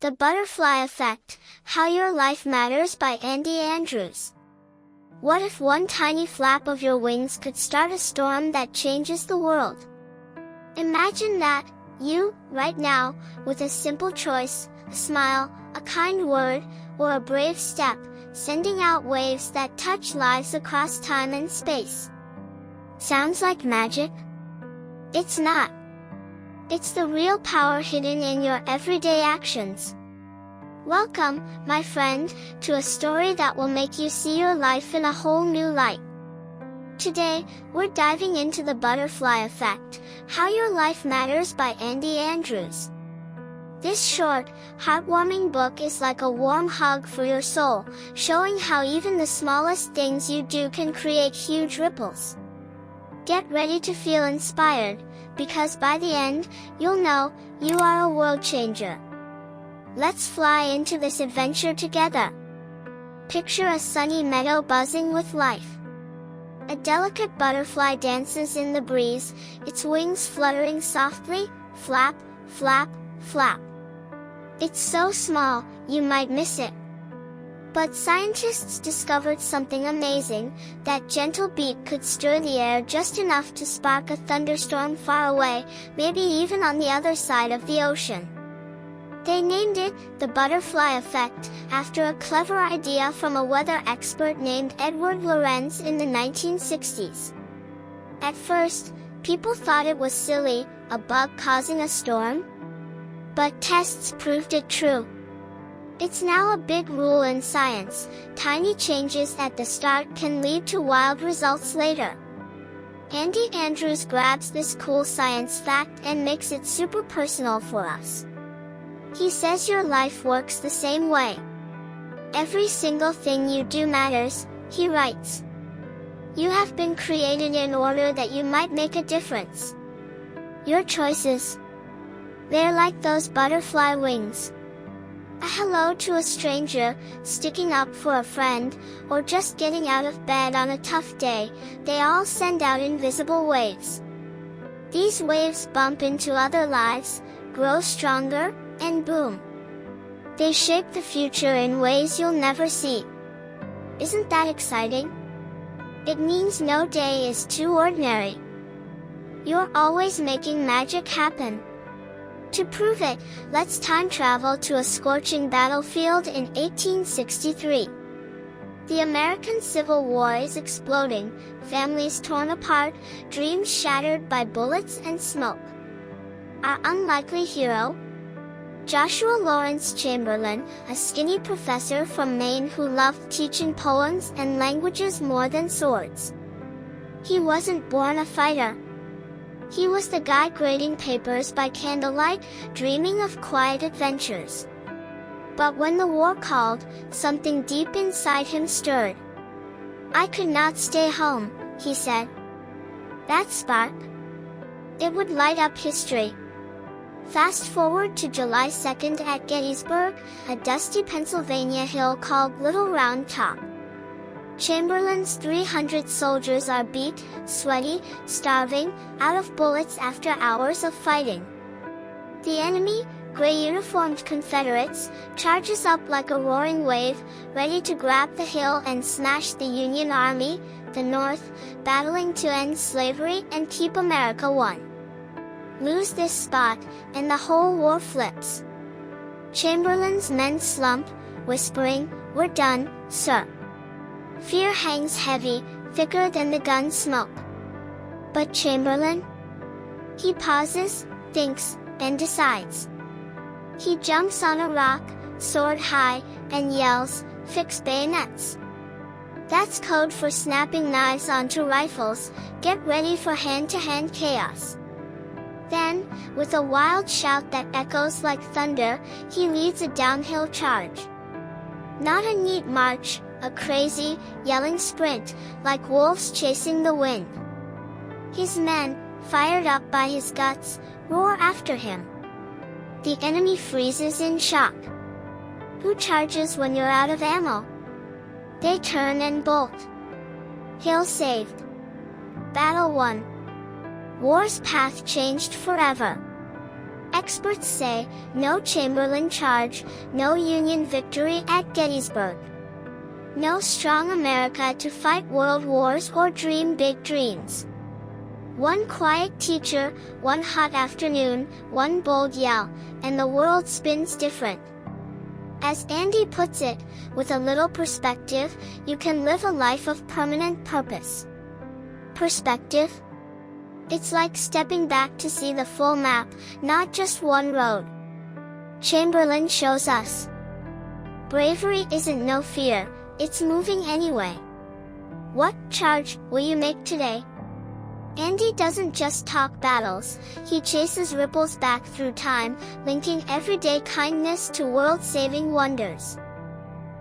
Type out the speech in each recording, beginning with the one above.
The Butterfly Effect, How Your Life Matters by Andy Andrews. What if one tiny flap of your wings could start a storm that changes the world? Imagine that, you, right now, with a simple choice, a smile, a kind word, or a brave step, sending out waves that touch lives across time and space. Sounds like magic? It's not. It's the real power hidden in your everyday actions. Welcome, my friend, to a story that will make you see your life in a whole new light. Today, we're diving into The Butterfly Effect, How Your Life Matters by Andy Andrews. This short, heartwarming book is like a warm hug for your soul, showing how even the smallest things you do can create huge ripples. Get ready to feel inspired, because by the end, you'll know, you are a world changer. Let's fly into this adventure together. Picture a sunny meadow buzzing with life. A delicate butterfly dances in the breeze, its wings fluttering softly, flap, flap, flap. It's so small, you might miss it. But scientists discovered something amazing, that gentle beat could stir the air just enough to spark a thunderstorm far away, maybe even on the other side of the ocean. They named it the Butterfly Effect, after a clever idea from a weather expert named Edward Lorenz in the 1960s. At first, people thought it was silly, a bug causing a storm. But tests proved it true. It's now a big rule in science, tiny changes at the start can lead to wild results later. Andy Andrews grabs this cool science fact and makes it super personal for us. He says your life works the same way. Every single thing you do matters, he writes. You have been created in order that you might make a difference. Your choices, they're like those butterfly wings. A hello to a stranger, sticking up for a friend, or just getting out of bed on a tough day, they all send out invisible waves. These waves bump into other lives, grow stronger, and boom. They shape the future in ways you'll never see. Isn't that exciting? It means no day is too ordinary. You're always making magic happen. To prove it, let's time travel to a scorching battlefield in 1863. The American Civil War is exploding, families torn apart, dreams shattered by bullets and smoke. Our unlikely hero, Joshua Lawrence Chamberlain, a skinny professor from Maine who loved teaching poems and languages more than swords. He wasn't born a fighter. He was the guy grading papers by candlelight, dreaming of quiet adventures. But when the war called, something deep inside him stirred. I could not stay home, he said. That spark, it would light up history. Fast forward to July 2nd at Gettysburg, a dusty Pennsylvania hill called Little Round Top. Chamberlain's 300 soldiers are beat, sweaty, starving, out of bullets after hours of fighting. The enemy, gray-uniformed Confederates, charges up like a roaring wave, ready to grab the hill and smash the Union Army, the North, battling to end slavery and keep America one. Lose this spot, and the whole war flips. Chamberlain's men slump, whispering, "We're done, sir." Fear hangs heavy, thicker than the gun smoke. But Chamberlain? He pauses, thinks, and decides. He jumps on a rock, sword high, and yells, "Fix bayonets." That's code for snapping knives onto rifles, get ready for hand-to-hand chaos. Then, with a wild shout that echoes like thunder, he leads a downhill charge. Not a neat march, a crazy, yelling sprint, like wolves chasing the wind. His men, fired up by his guts, roar after him. The enemy freezes in shock. Who charges when you're out of ammo? They turn and bolt. Hill saved. Battle won. War's path changed forever. Experts say, no Chamberlain charge, no Union victory at Gettysburg. No strong America to fight world wars or dream big dreams. One quiet teacher, one hot afternoon, one bold yell, and the world spins different. As Andy puts it, with a little perspective, you can live a life of permanent purpose. Perspective? It's like stepping back to see the full map, not just one road. Chamberlain shows us. Bravery isn't no fear, it's moving anyway. What charge will you make today? Andy doesn't just talk battles, he chases ripples back through time, linking everyday kindness to world-saving wonders.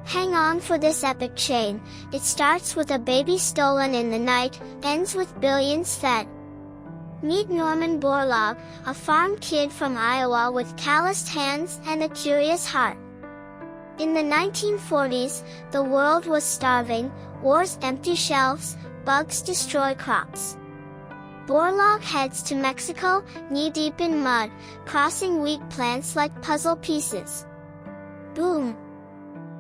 Hang on for this epic chain. It starts with a baby stolen in the night, ends with billions fed. Meet Norman Borlaug, a farm kid from Iowa with calloused hands and a curious heart. In the 1940s, the world was starving, wars empty shelves, bugs destroy crops. Borlaug heads to Mexico, knee-deep in mud, crossing wheat plants like puzzle pieces. Boom!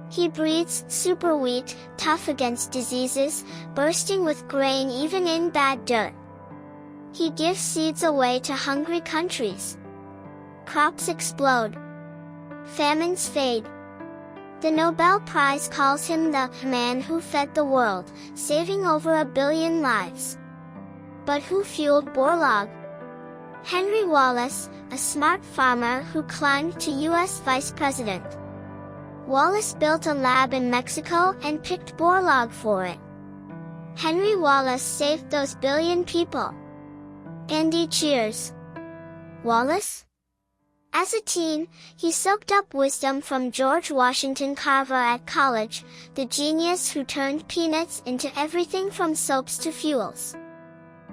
He breeds super wheat, tough against diseases, bursting with grain even in bad dirt. He gives seeds away to hungry countries. Crops explode. Famines fade. The Nobel Prize calls him the man who fed the world, saving over 1 billion lives. But who fueled Borlaug? Henry Wallace, a smart farmer who climbed to U.S. vice president. Wallace built a lab in Mexico and picked Borlaug for it. Henry Wallace saved those billion people. Andy cheers. Wallace? As a teen, he soaked up wisdom from George Washington Carver at college, the genius who turned peanuts into everything from soaps to fuels.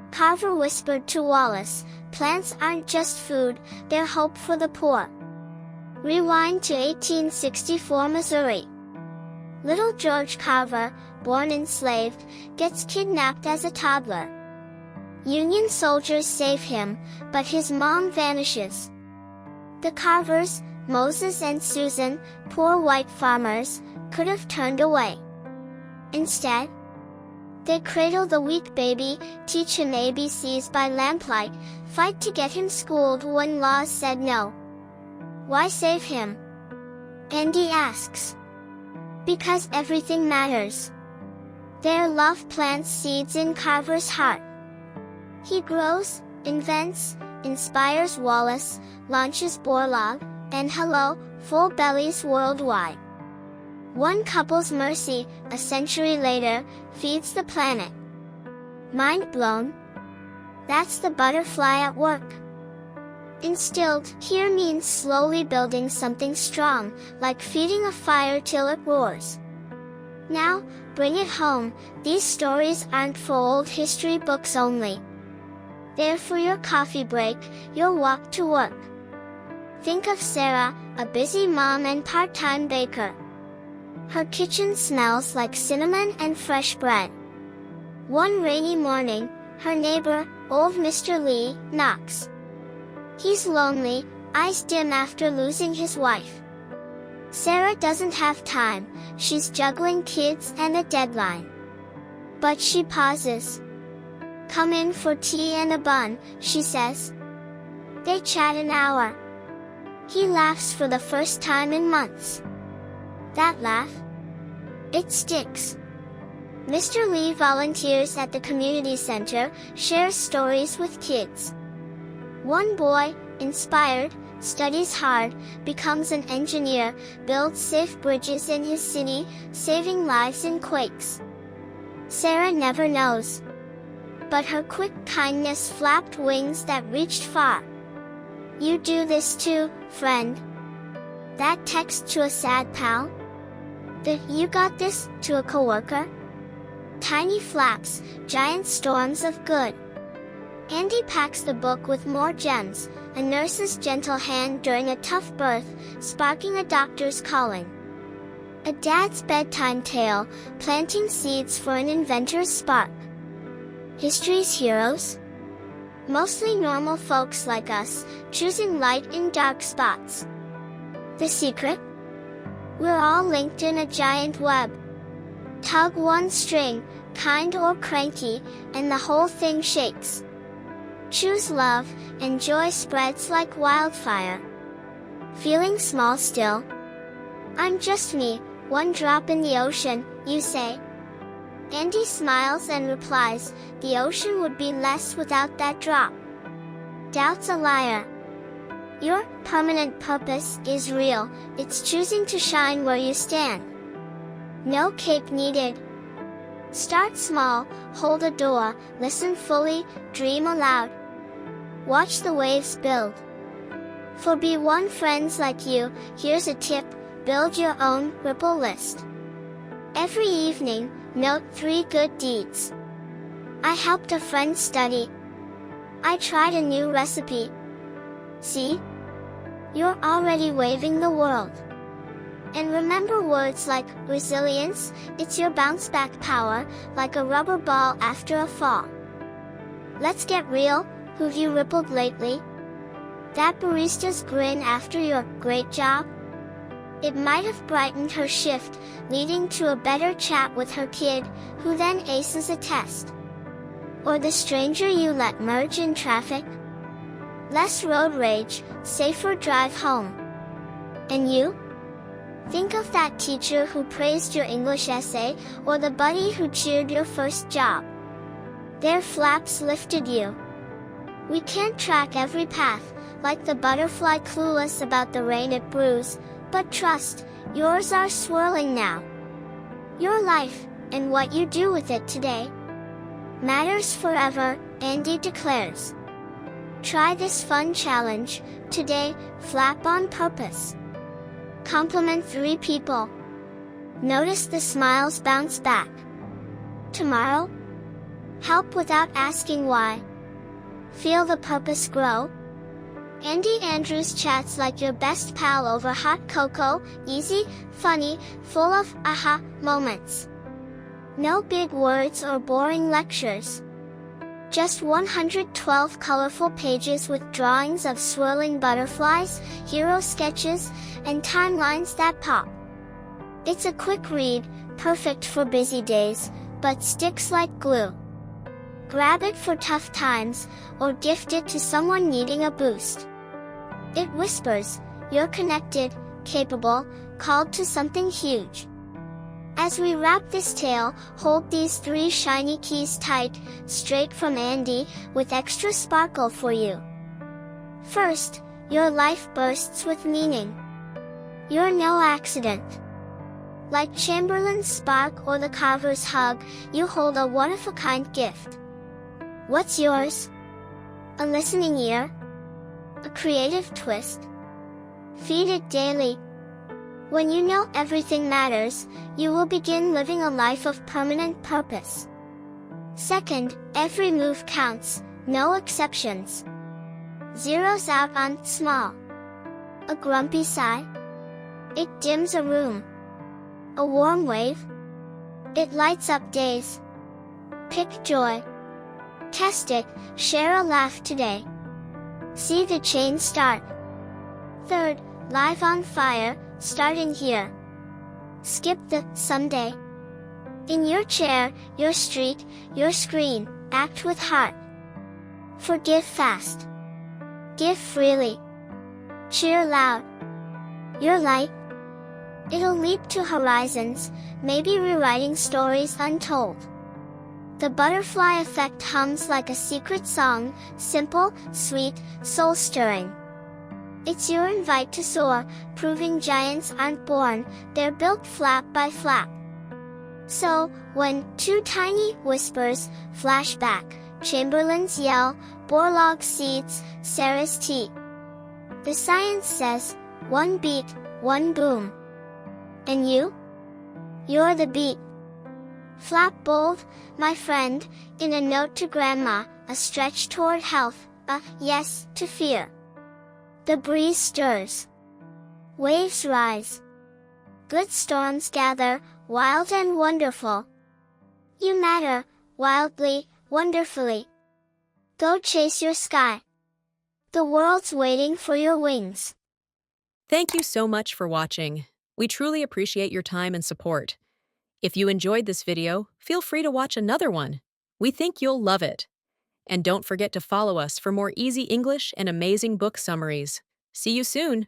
Carver whispered to Wallace, plants aren't just food, they're hope for the poor. Rewind to 1864 Missouri. Little George Carver, born enslaved, gets kidnapped as a toddler. Union soldiers save him, but his mom vanishes. The Carvers, Moses and Susan, poor white farmers, could have turned away. Instead, they cradle the weak baby, teach him ABCs by lamplight, fight to get him schooled when laws said no. Why save him? Andy asks. Because everything matters. Their love plants seeds in Carver's heart. He grows, invents, inspires Wallace, launches Borlaug, and hello, full bellies worldwide. One couple's mercy, a century later, feeds the planet. Mind blown? That's the butterfly at work. Instilled here means slowly building something strong, like feeding a fire till it roars. Now, bring it home, these stories aren't for old history books only. They're for your coffee break, your walk to work. Think of Sarah, a busy mom and part-time baker. Her kitchen smells like cinnamon and fresh bread. One rainy morning, her neighbor, old Mr. Lee, knocks. He's lonely, eyes dim after losing his wife. Sarah doesn't have time, she's juggling kids and a deadline. But she pauses. Come in for tea and a bun, she says. They chat an hour. He laughs for the first time in months. That laugh? It sticks. Mr. Lee volunteers at the community center, shares stories with kids. One boy, inspired, studies hard, becomes an engineer, builds safe bridges in his city, saving lives in quakes. Sarah never knows. But her quick kindness flapped wings that reached far. You do this too, friend. That text to a sad pal? The "you got this" to a coworker? Tiny flaps, giant storms of good. Andy packs the book with more gems, a nurse's gentle hand during a tough birth, sparking a doctor's calling. A dad's bedtime tale, planting seeds for an inventor's spark. History's heroes? Mostly normal folks like us, choosing light in dark spots. The secret? We're all linked in a giant web. Tug one string, kind or cranky, and the whole thing shakes. Choose love, and joy spreads like wildfire. Feeling small still? I'm just me, one drop in the ocean, you say. Andy smiles and replies, the ocean would be less without that drop. Doubt's a liar. Your permanent purpose is real, it's choosing to shine where you stand. No cape needed. Start small, hold a door, listen fully, dream aloud. Watch the waves build. For be one friends like you, here's a tip, build your own ripple list. Every evening, note 3 good deeds. I helped a friend study. I tried a new recipe. See? You're already waving the world. And remember words like resilience, it's your bounce back power, like a rubber ball after a fall. Let's get real, who've you rippled lately? That barista's grin after your great job? It might have brightened her shift, leading to a better chat with her kid, who then aces a test. Or the stranger you let merge in traffic? Less road rage, safer drive home. And you? Think of that teacher who praised your English essay, or the buddy who cheered your first job. Their flaps lifted you. We can't track every path, like the butterfly clueless about the rain it brews, but trust, yours are swirling now. Your life, and what you do with it today, matters forever, Andy declares. Try this fun challenge, today, flap on purpose. Compliment 3 people. Notice the smiles bounce back. Tomorrow? Help without asking why. Feel the purpose grow. Andy Andrews chats like your best pal over hot cocoa, easy, funny, full of aha moments. No big words or boring lectures. Just 112 colorful pages with drawings of swirling butterflies, hero sketches, and timelines that pop. It's a quick read, perfect for busy days, but sticks like glue. Grab it for tough times, or gift it to someone needing a boost. It whispers, you're connected, capable, called to something huge. As we wrap this tale, hold these 3 shiny keys tight, straight from Andy, with extra sparkle for you. First, your life bursts with meaning. You're no accident. Like Chamberlain's spark or the carver's hug, you hold a one-of-a-kind gift. What's yours? A listening ear? A creative twist? Feed it daily. When you know everything matters, you will begin living a life of permanent purpose. Second, every move counts, no exceptions. Zeroes out on small. A grumpy sigh? It dims a room. A warm wave? It lights up days. Pick joy. Test it, share a laugh today. See the change start. Third, life on fire, starting here. Skip the someday. In your chair, your street, your screen, act with heart. Forgive fast. Give freely. Cheer loud. Your light? It'll leap to horizons, maybe rewriting stories untold. The butterfly effect hums like a secret song, simple, sweet, soul-stirring. It's your invite to soar, proving giants aren't born, they're built flap by flap. So, when 2 tiny whispers flash back, Chamberlain's yell, Borlaug seeds, Sarah's tea. The science says, 1 beat, 1 boom. And you? You're the beat. Flap bold, my friend, in a note to grandma, a stretch toward health, a yes to fear. The breeze stirs. Waves rise. Good storms gather, wild and wonderful. You matter, wildly, wonderfully. Go chase your sky. The world's waiting for your wings. Thank you so much for watching. We truly appreciate your time and support. If you enjoyed this video, feel free to watch another one. We think you'll love it. And don't forget to follow us for more easy English and amazing book summaries. See you soon!